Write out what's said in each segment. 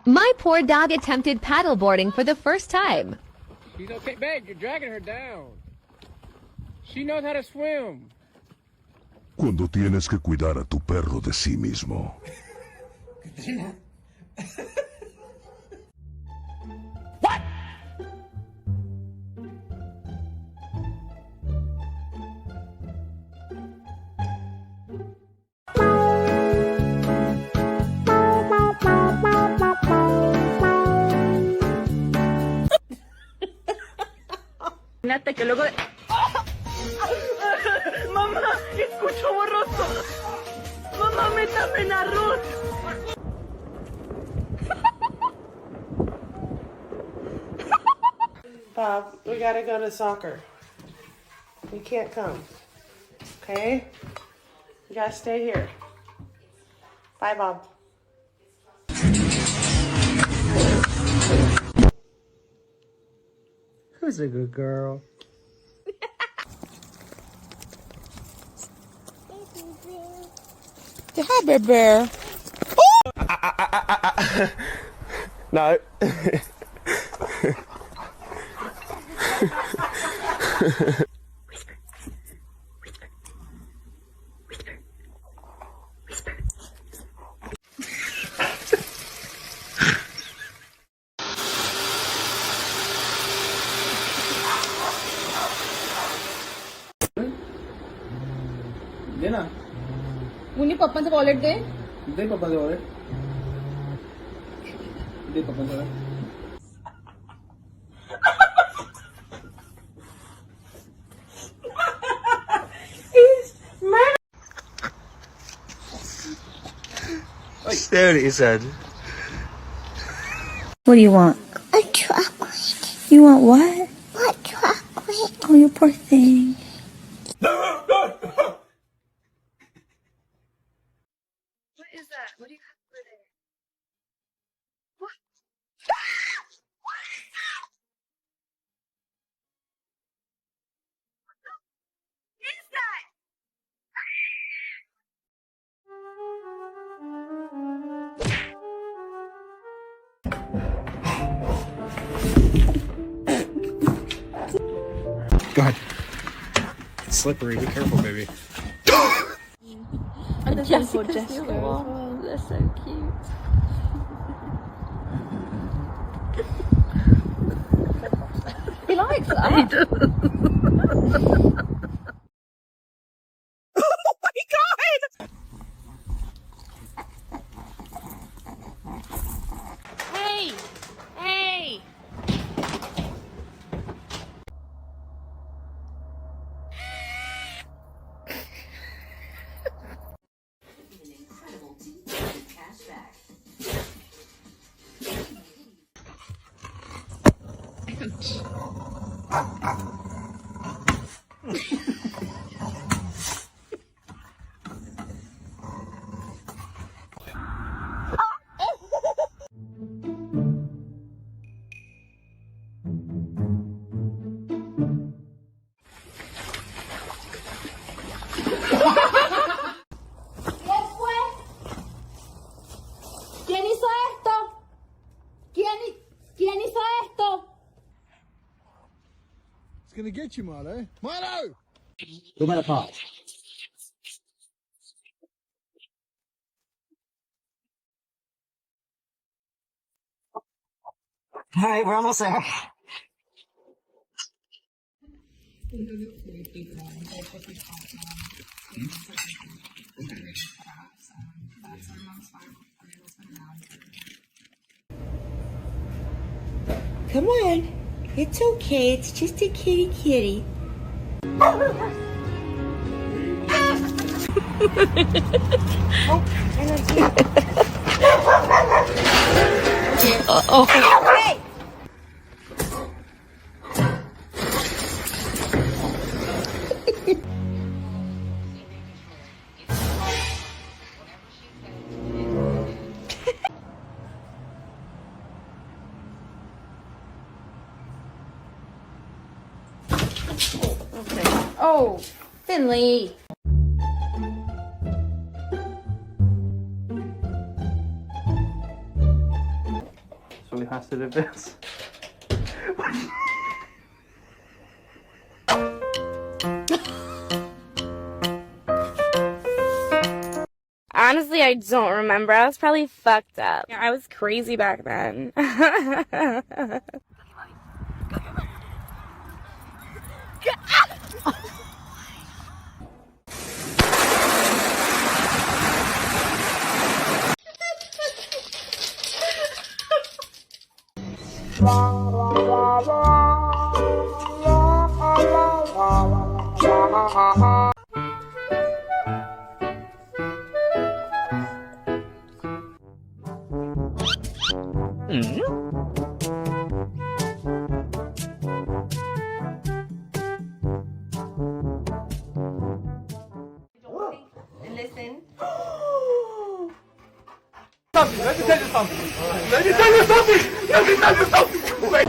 My poor dog attempted paddleboarding for the first time. She's okay. Babe, you're dragging her down. She knows how to swim. Cuando tienes que cuidar a tu perro de sí mismo. Imagínate que luego de... Mamá, escucho borroso. Mamá, métame en arroz. Bob, we gotta go to soccer. You can't come. Okay? You gotta stay here. Bye, Bob. Who's a good girl? Hi, Bear Bear. No. दे ना मुन्नी पप्पा से wallet दे पापा से wallet दे पापा से wallet There he said. What do you want? A chocolate. You want what? A chocolate. Oh, you poor thing. What is that? What do you have over there? What? What is that? Go ahead. It's slippery. Be careful, baby. And the Jessica as well. They're so cute. He likes that. He does. Oh my God! Hey! Hey! ¿Quién hizo esto? ¿Quién hizo esto? It's gonna get you, Milo. Milo! Go by the pot. All right, we're almost there. Come on. It's okay. It's just a kitty kitty. Oh. Hey! Oh, Finley. actually has to do this. Honestly, I don't remember. I was probably fucked up. I was crazy back then. Listen. Let me tell you something. Let me tell you something. Let me tell you something. Wait.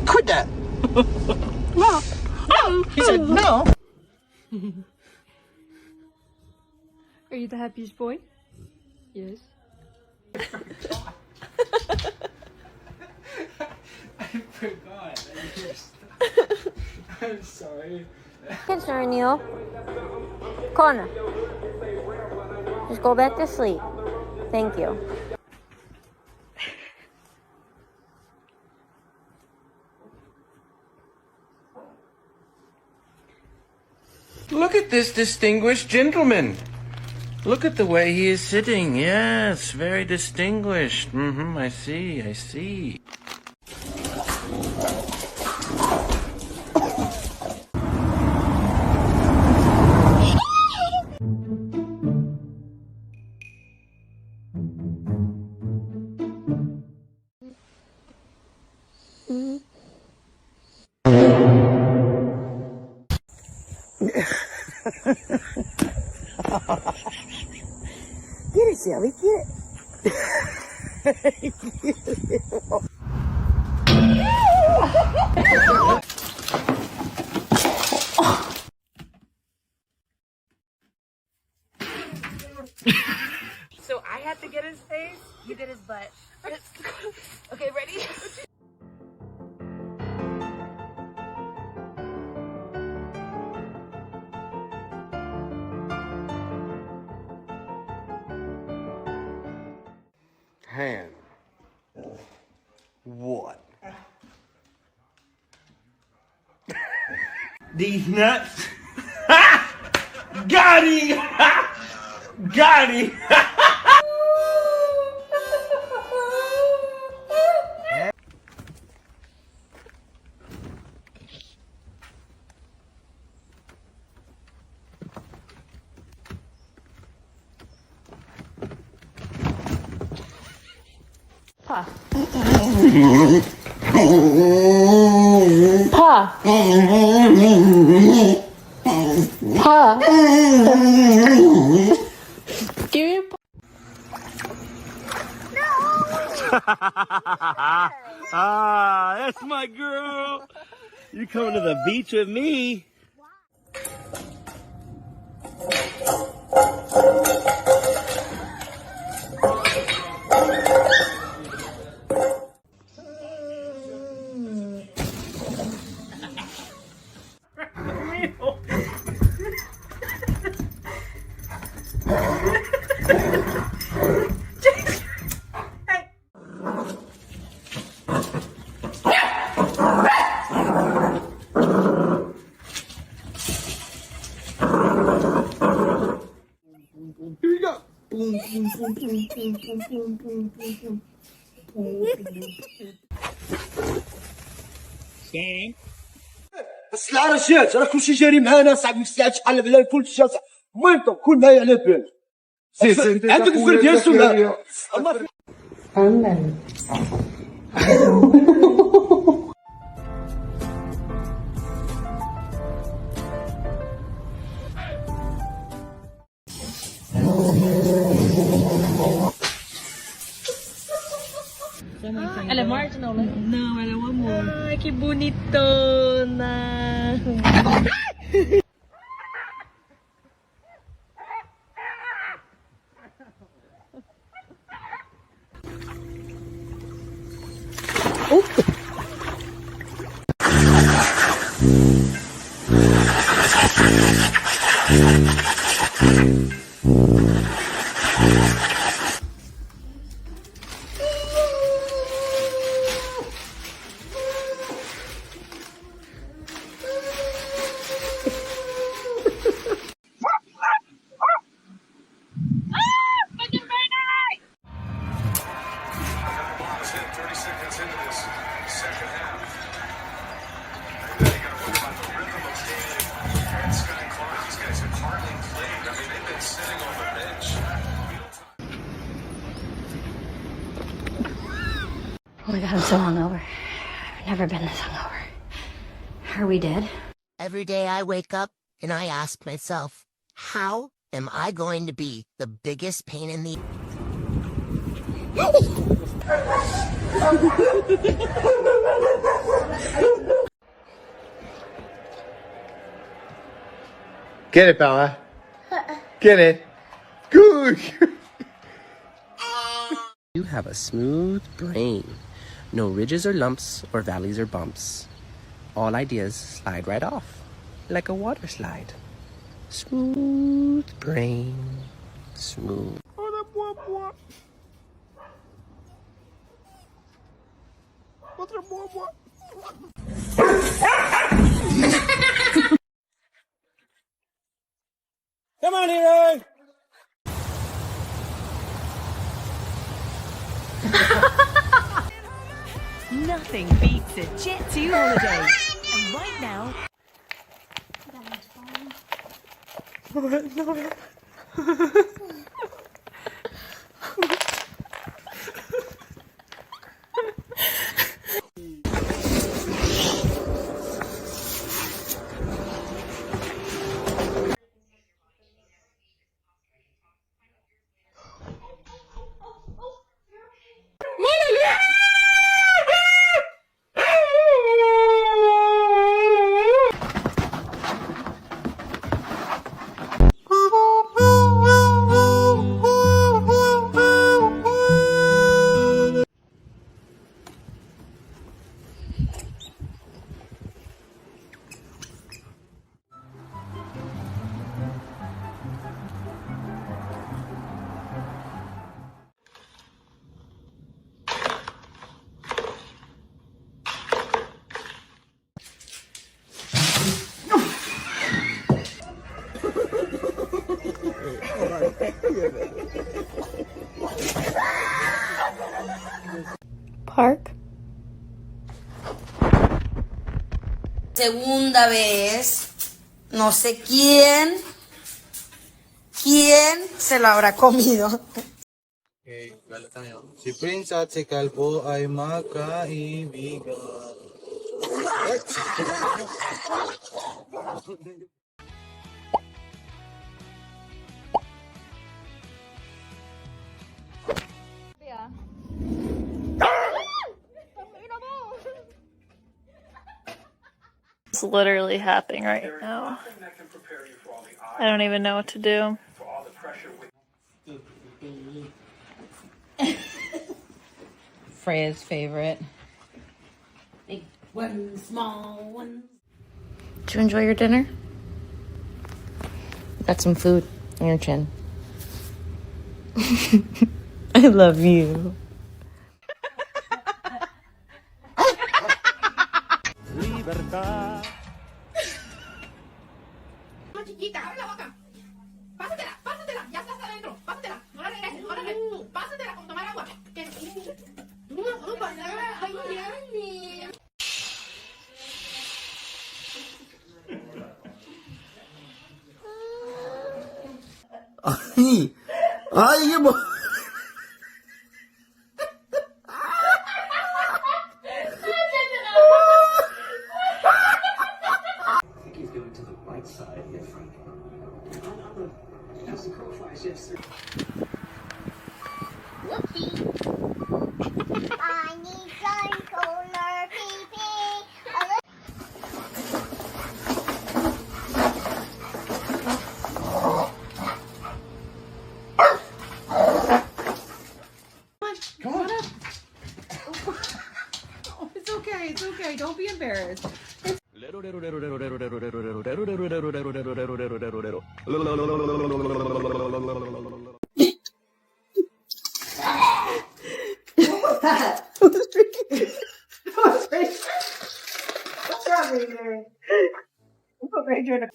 Quit that! No. No. He said no. Are you the happiest boy? Yes. I forgot. I'm sorry. Concern you. Connor. Just go back to sleep. Thank you. Look at this distinguished gentleman. Look at the way he is sitting. Yes, very distinguished. I see, I see. Get it, Shelly, get it. So I had to get his face, you did his butt. Okay, ready? Hand. What? These nuts. Got him! Got him! Pa. Pa. Give me a pa. Ah, that's my girl. You coming to the beach with me? بس العرشات راه كلشي جاري معانا صاحبي الساعات شحال بلا كل شيء المهم كل ما على بال عندك الفرد ديال السنة Ela é morte, não, né? Não, ela é um amor. Ai, que bonitona. Oh my god, I'm so hungover. I've never been this hungover. Are we dead? Every day I wake up and I ask myself, how am I going to be the biggest pain in the... Get it, Bella. Get it. Good. You have a smooth brain. No ridges or lumps or valleys or bumps. All ideas slide right off, like a water slide. Smooth brain, smooth. Come on, Leroy. Nothing beats a Jet 2 holiday. And right now... Park? Segunda vez, no sé quién se lo habrá comido. Si Prince at si Kalbo ay magkaibigan. It's literally happening right now. I don't even know what to do. Freya's favorite. Big one, small one. Did you enjoy your dinner? Got some food on your chin. I love you. Libertad. Chiquita, abre la boca. Pásatela, pásatela, ya estás adentro. Pásatela, no la regreses, no la regreses. Pásatela con tomar agua. No, no pasa nada. Ay, Yanni. 아니, 이게 뭐. I need sun color pee-pee. Come on up. Oh, it's okay. It's okay. Don't be embarrassed. What's wrong with you? Put Ranger in a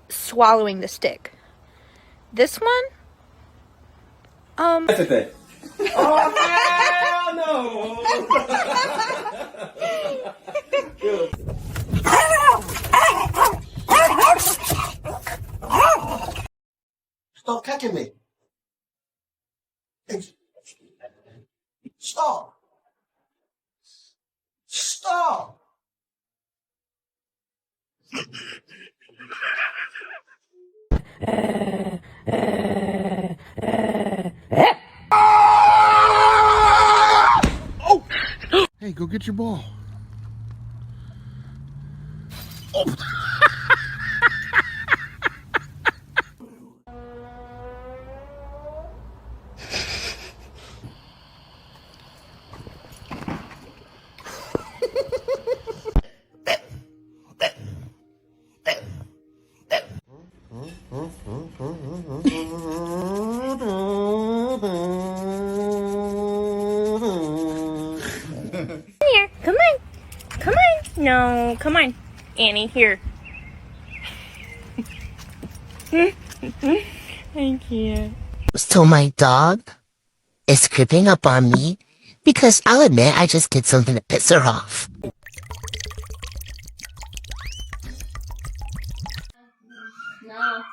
Swallowing the stick. This one? That's it. Oh, hell no! Stop kicking me. Stop. Stop. Oh! Hey, go get your ball. Oh. Here, come on. Come on. No, come on. Annie, here. I can't. So my dog is creeping up on me because I'll admit I just did something to piss her off. No.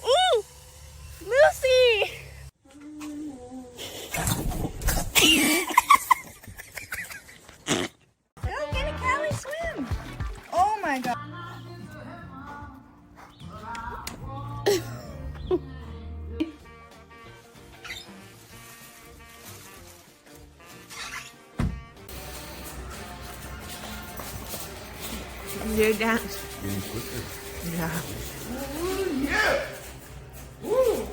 Ooh! Lucy! Oh, can a Callie swim? Oh my god. Do dance. Yeah. Yeah. Woo.